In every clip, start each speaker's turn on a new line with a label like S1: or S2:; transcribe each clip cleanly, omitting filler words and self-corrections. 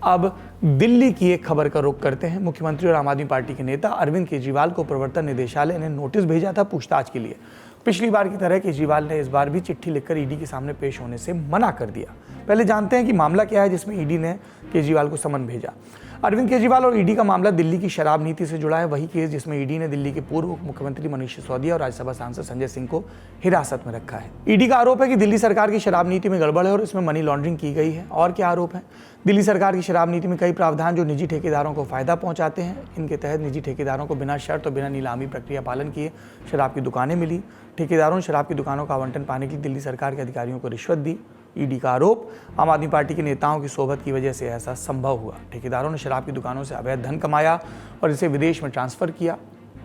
S1: अब दिल्ली की एक खबर का रुख करते हैं। मुख्यमंत्री और आम आदमी पार्टी के नेता अरविंद केजरीवाल को प्रवर्तन निदेशालय ने नोटिस भेजा था पूछताछ के लिए। पिछली बार की तरह केजरीवाल ने इस बार भी चिट्ठी लिखकर ईडी के सामने पेश होने से मना कर दिया। पहले जानते हैं कि मामला क्या है जिसमें ईडी ने केजरीवाल को समन भेजा। अरविंद केजरीवाल और ईडी का मामला दिल्ली की शराब नीति से जुड़ा है। वही केस जिसमें ईडी ने दिल्ली के पूर्व उप मुख्यमंत्री मनीष सिसोदिया और राज्यसभा सांसद संजय सिंह को हिरासत में रखा है। ईडी का आरोप है कि दिल्ली सरकार की शराब नीति में गड़बड़ है और इसमें मनी लॉन्ड्रिंग की गई है। और क्या आरोप है? दिल्ली सरकार की शराब नीति में कई प्रावधान जो निजी ठेकेदारों को फायदा पहुंचाते हैं। इनके तहत निजी ठेकेदारों को बिना शर्त और बिना नीलामी प्रक्रिया पालन किए शराब की दुकानें मिली। ठेकेदारों ने शराब की दुकानों का आवंटन पाने के लिए दिल्ली सरकार के अधिकारियों को रिश्वत दी। ईडी का आरोप, आम आदमी पार्टी के नेताओं की सोबत की वजह से ऐसा संभव हुआ। ठेकेदारों ने शराब की दुकानों से अवैध धन कमाया और इसे विदेश में ट्रांसफर किया।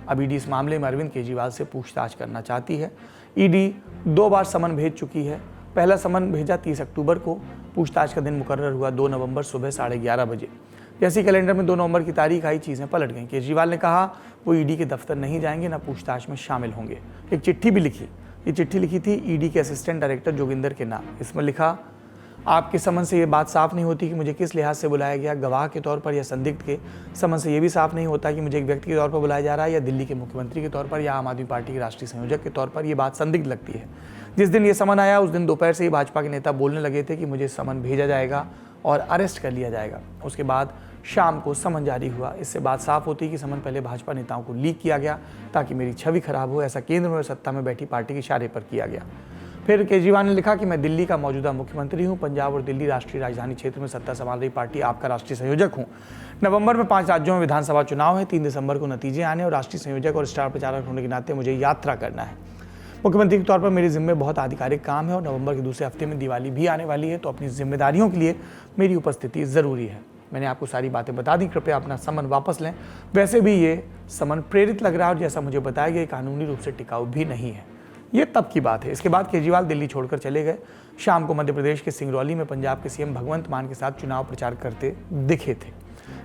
S1: अब ईडी इस मामले में अरविंद केजरीवाल से पूछताछ करना चाहती है। ईडी 2 बार समन भेज चुकी है। पहला समन भेजा 30 अक्टूबर को। पूछताछ का दिन मुकर्रर हुआ 2 नवंबर सुबह 11:30 बजे। जैसे कैलेंडर में 2 नवंबर की तारीख आई, चीज़ें पलट गईं। केजरीवाल ने कहा वो ईडी के दफ्तर नहीं जाएंगे, न पूछताछ में शामिल होंगे। एक चिट्ठी भी लिखी। ये चिट्ठी लिखी थी ईडी के असिस्टेंट डायरेक्टर जोगिंदर के नाम। इसमें लिखा, आपके समन से ये बात साफ नहीं होती कि मुझे किस लिहाज से बुलाया गया। गवाह के तौर पर या संदिग्ध के समन से ये भी साफ नहीं होता कि मुझे एक व्यक्ति के तौर पर बुलाया जा रहा है या दिल्ली के मुख्यमंत्री के तौर पर या आम आदमी पार्टी के राष्ट्रीय संयोजक के तौर पर। यह बात संदिग्ध लगती है। जिस दिन ये समन आया उस दिन दोपहर से ही भाजपा के नेता बोलने लगे थे कि मुझे समन भेजा जाएगा और अरेस्ट कर लिया जाएगा। उसके बाद शाम को समन जारी हुआ। इससे बात साफ होती कि समन पहले भाजपा नेताओं को लीक किया गया ताकि मेरी छवि खराब हो। ऐसा केंद्र में सत्ता में बैठी पार्टी के इशारे पर किया गया। फिर केजरीवाल ने लिखा कि मैं दिल्ली का मौजूदा मुख्यमंत्री हूं। पंजाब और दिल्ली राष्ट्रीय राजधानी क्षेत्र में सत्ता संभाल रही पार्टी आपका राष्ट्रीय संयोजक हूं। नवंबर में 5 राज्यों में विधानसभा चुनाव है। 3 दिसंबर को नतीजे आने और राष्ट्रीय संयोजक और स्टार प्रचारक होने के नाते मुझे यात्रा करना है। मुख्यमंत्री के तौर पर मेरे जिम्मे बहुत आधिकारिक काम है और नवंबर के दूसरे हफ्ते में दिवाली भी आने वाली है, तो अपनी जिम्मेदारियों के लिए मेरी उपस्थिति ज़रूरी है। मैंने आपको सारी बातें बता दी, कृपया अपना समन वापस लें। वैसे भी ये समन प्रेरित लग रहा है और जैसा मुझे बताया गया कानूनी रूप से टिकाऊ भी नहीं है। ये तब की बात है। इसके बाद केजरीवाल दिल्ली छोड़कर चले गए। शाम को मध्य प्रदेश के सिंगरौली में पंजाब के सीएम भगवंत मान के साथ चुनाव प्रचार करते दिखे थे।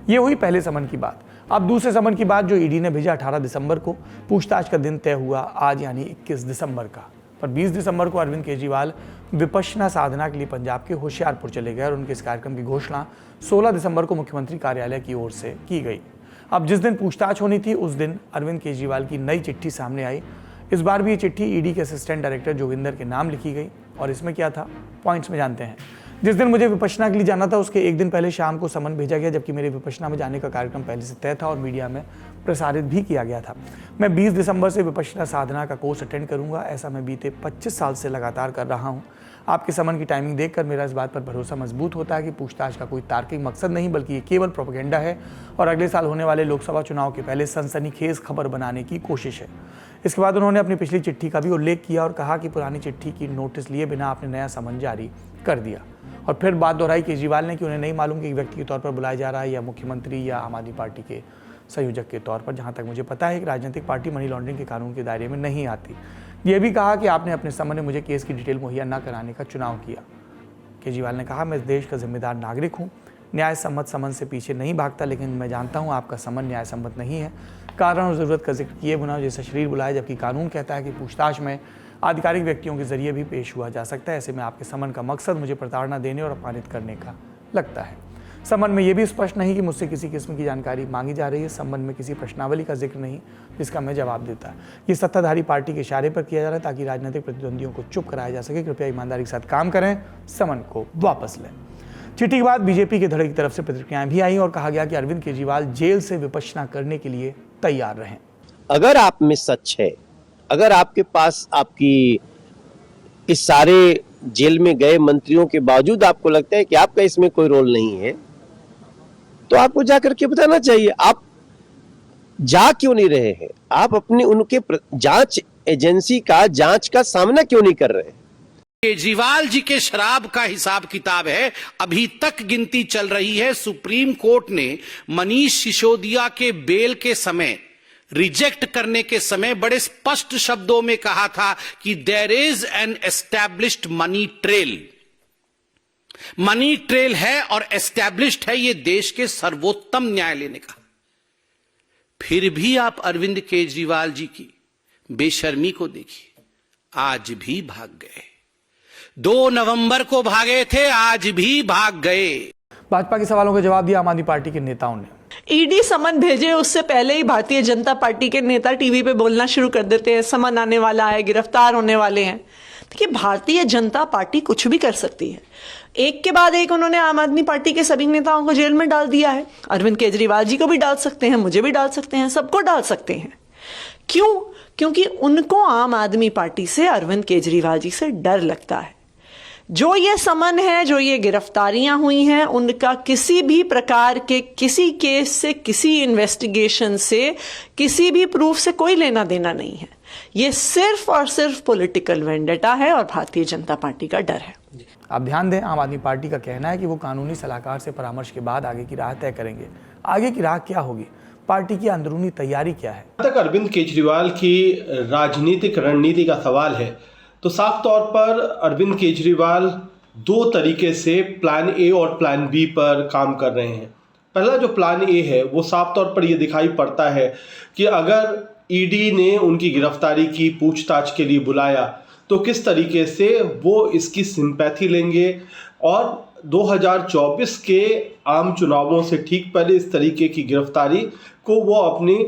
S1: ये हुई पहले समन की बात। अब दूसरे समन की बात जो ईडी ने भेजा 18 दिसंबर को। पूछताछ का दिन तय हुआ आज यानी 21 दिसंबर का। पर 20 दिसंबर को अरविंद केजरीवाल विपश्यना साधना के लिए पंजाब के होशियारपुर चले गए और उनके इस कार्यक्रम की घोषणा 16 दिसंबर को मुख्यमंत्री कार्यालय की ओर से की गई। अब जिस दिन पूछताछ होनी थी उस दिन अरविंद केजरीवाल की नई चिट्ठी सामने आई। इस बार भी ये चिट्ठी ईडी के असिस्टेंट डायरेक्टर जोगिंदर के नाम लिखी गई। और इसमें क्या था, पॉइंट्स में जानते हैं। जिस दिन मुझे विपश्यना के लिए जाना था उसके एक दिन पहले शाम को समन भेजा गया, जबकि मेरे विपश्यना में जाने का कार्यक्रम पहले से तय था और मीडिया में प्रसारित भी किया गया था। मैं 20 दिसंबर से विपश्यना साधना का कोर्स अटेंड करूंगा। ऐसा मैं बीते 25 साल से लगातार कर रहा हूं। आपके समन की टाइमिंग देखकर मेरा इस बात पर भरोसा मजबूत होता है कि पूछताछ का कोई तार्किक मकसद नहीं बल्कि ये केवल प्रोपेगेंडा है और अगले साल होने वाले लोकसभा चुनाव के पहले सनसनीखेज खबर बनाने की कोशिश है। इसके बाद उन्होंने अपनी पिछली चिट्ठी का भी उल्लेख किया और कहा कि पुरानी चिट्ठी की नोटिस लिए बिना आपने नया समन जारी कर दिया। और फिर बात दोहराई केजरीवाल ने कि उन्हें नहीं मालूम कि एक व्यक्ति के तौर पर बुलाया जा रहा है या मुख्यमंत्री या आम आदमी पार्टी के संयोजक के तौर पर। जहां तक मुझे पता है कि राजनीतिक पार्टी मनी लॉन्ड्रिंग के कानून के दायरे में नहीं आती। यह भी कहा कि आपने अपने समन में मुझे केस की डिटेल मुहैया न कराने का चुनाव किया। केजरीवाल ने कहा, मैं इस देश का जिम्मेदार नागरिक हूँ, न्याय सम्मत समन से पीछे नहीं भागता, लेकिन मैं जानता हूँ आपका समन न्याय सम्मत नहीं है। कारण और ज़रूरत का जिक्र किए बिना जैसा शरीर बुलाए, जबकि कानून कहता है कि पूछताछ में आधिकारिक व्यक्तियों के जरिए भी पेश हुआ जा सकता है। ऐसे में आपके समन का मकसद मुझे प्रताड़ना देने और अपमानित करने का लगता है। समन में यह भी स्पष्ट नहीं कि मुझसे किसी किस्म की जानकारी मांगी जा रही है। संबंध में किसी प्रश्नावली का जिक्र नहीं जिसका मैं जवाब देता। ये सत्ताधारी पार्टी के इशारे पर किया जा रहा है ताकि राजनीतिक प्रतिद्वंदियों को चुप कराया जा सके। कृपया ईमानदारी के साथ काम करें, समन को वापस लें। चिट्ठी के बाद बीजेपी के धड़े की तरफ से प्रतिक्रियाएं भी आई और कहा गया कि अरविंद केजरीवाल जेल से विपश्यना करने के लिए तैयार रहें।
S2: अगर आप में सच है, अगर आपके पास आपकी इस सारे जेल में गए मंत्रियों के बावजूद आपको लगता है कि आपका इसमें कोई रोल नहीं है, तो आपको जाकर के बताना चाहिए। आप जा क्यों नहीं रहे हैं? आप अपने उनके जांच एजेंसी का जांच का सामना क्यों नहीं कर रहे हैं?
S3: केजरीवाल जी के शराब का हिसाब किताब है, अभी तक गिनती चल रही है। सुप्रीम कोर्ट ने मनीष सिसोदिया के बेल के समय, रिजेक्ट करने के समय बड़े स्पष्ट शब्दों में कहा था कि there is an established money trail. Money trail है और एस्टैब्लिश्ड है ये देश के सर्वोत्तम न्यायालय ने कहा। फिर भी आप अरविंद केजरीवाल जी की बेशर्मी को देखिए, आज भी भाग गए। 2 नवंबर को भागे थे, आज भी भाग गए।
S1: भाजपा के सवालों का जवाब दिया आम आदमी पार्टी के नेताओं ने।
S4: ईडी समन भेजे उससे पहले ही भारतीय जनता पार्टी के नेता टीवी पे बोलना शुरू कर देते हैं, समन आने वाला है, गिरफ्तार होने वाले हैं। देखिए, भारतीय जनता पार्टी कुछ भी कर सकती है। एक के बाद एक उन्होंने आम आदमी पार्टी के सभी नेताओं को जेल में डाल दिया है। अरविंद केजरीवाल जी को भी डाल सकते हैं, मुझे भी डाल सकते हैं, सबको डाल सकते हैं। क्यों? क्योंकि उनको आम आदमी पार्टी से, अरविंद केजरीवाल जी से डर लगता है। जो ये समन है, जो ये गिरफ्तारियां हुई हैं, उनका किसी भी प्रकार के किसी केस से, किसी इन्वेस्टिगेशन से, किसी भी प्रूफ से कोई लेना देना नहीं है। ये सिर्फ और सिर्फ पॉलिटिकल वेंडेटा है और भारतीय जनता पार्टी का डर है।
S1: आप ध्यान दें, आम आदमी पार्टी का कहना है कि वो कानूनी सलाहकार से परामर्श के बाद आगे की राह तय करेंगे। आगे की राह क्या होगी, पार्टी की अंदरूनी तैयारी क्या है?
S5: जहाँ तक अरविंद केजरीवाल की राजनीतिक रणनीति का सवाल है, तो साफ तौर पर अरविंद केजरीवाल दो तरीके से प्लान ए और प्लान बी पर काम कर रहे हैं। पहला जो प्लान ए है वो साफ तौर पर ये दिखाई पड़ता है कि अगर ईडी ने उनकी गिरफ्तारी की, पूछताछ के लिए बुलाया, तो किस तरीके से वो इसकी सिंपैथी लेंगे और 2024 के आम चुनावों से ठीक पहले इस तरीके की गिरफ्तारी को वो अपनी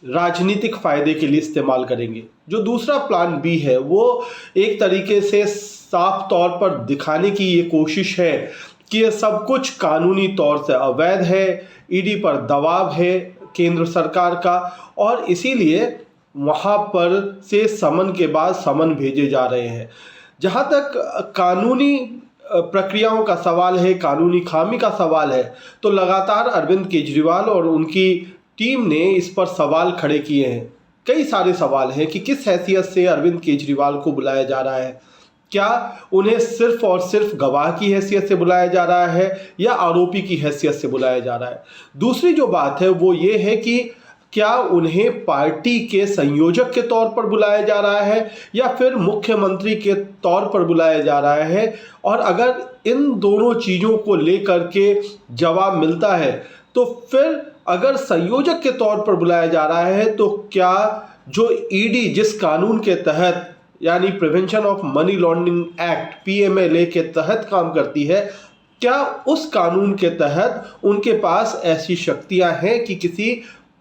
S5: राजनीतिक फायदे के लिए इस्तेमाल करेंगे। जो दूसरा प्लान बी है वो एक तरीके से साफ तौर पर दिखाने की ये कोशिश है कि ये सब कुछ कानूनी तौर से अवैध है, ईडी पर दबाव है केंद्र सरकार का, और इसीलिए वहाँ पर से समन के बाद समन भेजे जा रहे हैं। जहाँ तक कानूनी प्रक्रियाओं का सवाल है, कानूनी खामी का सवाल है, तो लगातार अरविंद केजरीवाल और उनकी टीम ने इस पर सवाल खड़े किए हैं। कई सारे सवाल हैं कि किस हैसियत से अरविंद केजरीवाल को बुलाया जा रहा है। क्या उन्हें सिर्फ और सिर्फ गवाह की हैसियत से बुलाया जा रहा है या आरोपी की हैसियत से बुलाया जा रहा है? दूसरी जो बात है वो ये है कि क्या उन्हें पार्टी के संयोजक के तौर पर बुलाया जा रहा है या फिर मुख्यमंत्री के तौर पर बुलाया जा रहा है? और अगर इन दोनों चीज़ों को लेकर के जवाब मिलता है तो फिर अगर संयोजक के तौर पर बुलाया जा रहा है तो क्या जो ईडी जिस कानून के तहत, यानी prevention of money laundering act PMLA के तहत काम करती है, क्या उस कानून के तहत उनके पास ऐसी शक्तियां हैं कि किसी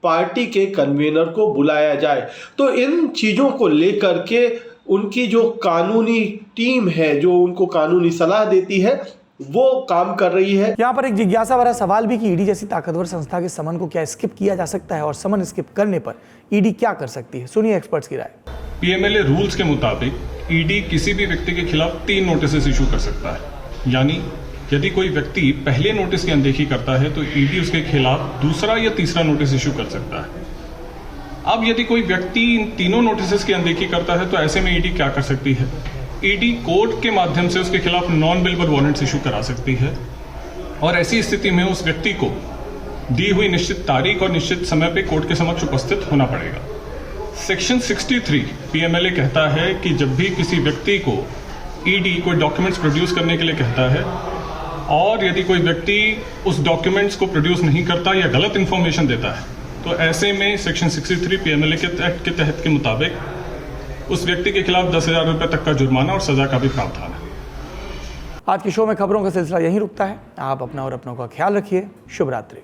S5: पार्टी के कन्वीनर को बुलाया जाए? तो इन चीज़ों को लेकर के उनकी जो कानूनी टीम है, जो उनको कानूनी सलाह देती है, वो काम कर रही है।
S1: यहाँ पर एक जिज्ञासा भरा सवाल भी कि ईडी जैसी ताकतवर संस्था के समन को क्या स्किप किया जा सकता है और समन स्किप करने पर ईडी क्या कर सकती है? सुनिए एक्सपर्ट्स की राय।
S6: PMLA रूल्स के मुताबिक ईडी किसी भी व्यक्ति के खिलाफ 3 नोटिस इशू कर सकता है। यानी यदि कोई व्यक्ति पहले नोटिस की अनदेखी करता है तो ईडी उसके खिलाफ दूसरा या तीसरा नोटिस इशू कर सकता है। अब यदि कोई व्यक्ति इन तीनों नोटिस की अनदेखी करता है तो ऐसे में ईडी क्या कर सकती है? ईडी कोर्ट के माध्यम से उसके खिलाफ नॉन बेलेबल वारंट्स इशू करा सकती है और ऐसी स्थिति में उस व्यक्ति को दी हुई निश्चित तारीख और निश्चित समय पे कोर्ट के समक्ष उपस्थित होना पड़ेगा। सेक्शन 63 PMLA कहता है कि जब भी किसी व्यक्ति को ईडी कोई डॉक्यूमेंट्स प्रोड्यूस करने के लिए कहता है और यदि कोई व्यक्ति उस डॉक्यूमेंट्स को प्रोड्यूस नहीं करता या गलत इंफॉर्मेशन देता है तो ऐसे में सेक्शन 63 PMLA के तहत के मुताबिक उस व्यक्ति के खिलाफ 10,000 रुपए तक का जुर्माना और सजा का भी प्रावधान है।
S1: आज के शो में खबरों का सिलसिला यहीं रुकता है। आप अपना और अपनों का ख्याल रखिए। शुभ रात्रि।